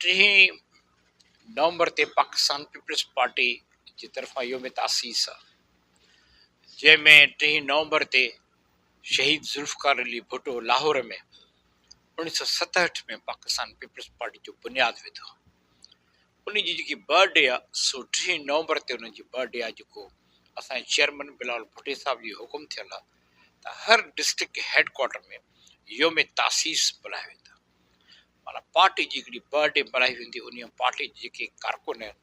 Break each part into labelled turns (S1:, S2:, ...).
S1: 3 नवंबर ते Pakistan peoples party जी तरफ़ां योम तासीस आहे, जंहिंमें 3 नवंबर ते शहीद जुल्फ़कार अली भुट्टो लाहौर में 1967 में पाकिस्तान पीपल्स पार्टी जो बुनियादु विधो। उन जी जेकी बर्थडे आहे सो 3 नवंबर ते उन जी बर्थडे आहे, जेको असांजे चेयरमैन बिलावल भुट्टो साहब जी हुकुम थियल आहे त हर डिस्ट्रिक्ट हेडक्वार्टर में योम तासीस बुलाए वेंदा। माना पार्टी जी हिकिड़ी बर्थडे मल्हाई वेंदी, उन पार्टी जी जेके कारकुन आहिनि,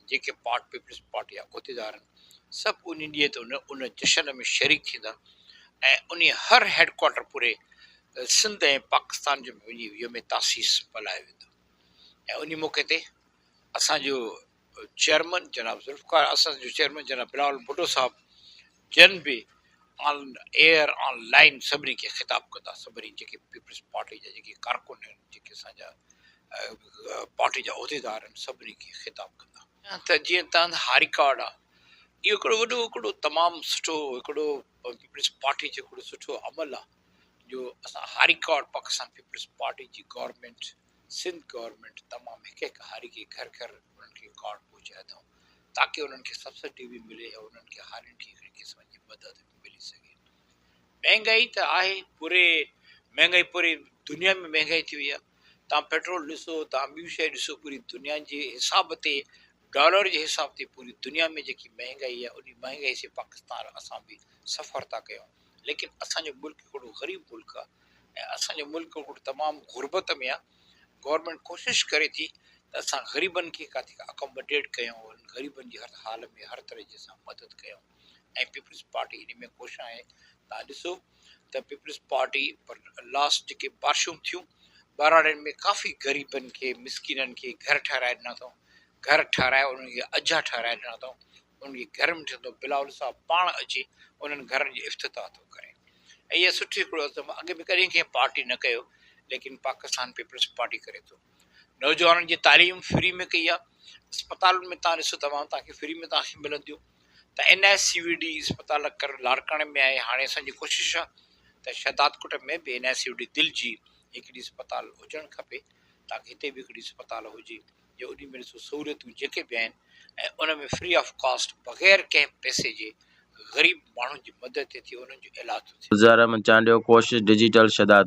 S1: जेके पीपल्स पार्टी जा उहिदेदार आहिनि, सभु उन ॾींहं ते उन जशन में शरीक थींदा ऐं उन हर हेडक्वार्टर पूरे सिंध ऐं पाकिस्तान जो वञी योम तासीस मल्हायो वेंदो। ऐं उन मौक़े ते असांजो चेयरमैन जनाब जुल्फ़कार, असांजो चेयरमैन जनाब बिलावल भुट्टो साहब जन बि ऑन एयर ऑनलाइन सभिनी खे ख़िताब कंदा, सभिनी जेके पीपल्स पार्टी जा जेके कारकुन आहिनि, जेके असांजा पार्टी जा उहिदेदार आहिनि, सभिनी खे ख़िताब कंदा। त जीअं तव्हां हारी कार्ड आहे, इहो हिकिड़ो वॾो हिकिड़ो तमामु सुठो हिकिड़ो पीपल्स पार्टी जो हिकिड़ो सुठो अमल आहे, जो असां हारी कार्ड पाकिस्तान पीपल्स पार्टी जी गवर्नमेंट, सिंध गवर्नमेंट तमामु हिकु हिकु हारी खे घर घर उन्हनि खे कार्ड पहुचाए अथऊं, ताकी उन्हनि खे सब्सिडी बि मिले ऐं उन्हनि खे हारियुनि खे हिकिड़े क़िस्म जी मदद मिली सघे। महांगाई त आहे, महांगाई पूरी दुनिया में महांगाई थी वई आहे। तव्हां पेट्रोल ॾिसो, तव्हां ॿियूं शइ ॾिसो, पूरी दुनिया जे हिसाब ते, डॉलर जे हिसाब ते पूरी दुनिया में जेकी महांगाई आहे, उन महांगाई से पाकिस्तान असां बि सफ़र था कयूं। लेकिन असांजो मुल्क हिकिड़ो ग़रीब मुल्क आहे ऐं असांजो मुल्क हिकिड़ो तमामु गुरबत में आहे। गवर्नमेंट कोशिशि करे थी त असां ग़रीबनि खे काथे अकोमोडेट कयूं, ग़रीबनि जी हर हाल में हर तरह जी असां मदद कयूं, ऐं पीपल्स पार्टी इन में कोशिशि आहे। तव्हां ॾिसो त पीपल्स पार्टी पर लास्ट जेके बारिशूं थियूं बहिराणनि में काफ़ी ग़रीबनि खे, मिसकिननि खे घर ठाराए ॾिना अथऊं, घर ठाराए उन्हनि खे अजा ठाराए ॾिना अथऊं, उन्हनि खे घर में थींदो बिलावल साहब पाण अची उन्हनि घरनि जी इफ़्तिताह थो करे। ऐं इहा सुठी हिकिड़ो अॻे बि कॾहिं कंहिं पार्टी न कयो, लेकिन पाकिस्तान पीपल्स पार्टी करे थो। नौजवाननि जी तालीम फ्री में कई आहे। अस्पतालुनि में तव्हां ॾिसो, तव्हांखे फ्री में तव्हांखे मिलंदियूं। त NICVD अस्पताल कर लाड़काणे में आहे। हाणे असांजी कोशिशि आहे त शहदादकोट में बि NICVD दिलि जी हिकिड़ी अस्पताल हुजणु खपे, ताकी हिते बि हिकिड़ी अस्पताल हुजे जो उन में ॾिसो सहूलियतूं जेके बि आहिनि ऐं उन में फ्री ऑफ कॉस्ट बग़ैर कंहिं पैसे जे ग़रीब माण्हुनि जी मदद थिए थी, उन्हनि जो इलाजु थो थिए।
S2: गुज़ारा मंचांडियो कोशिश डिजिटल शदाद।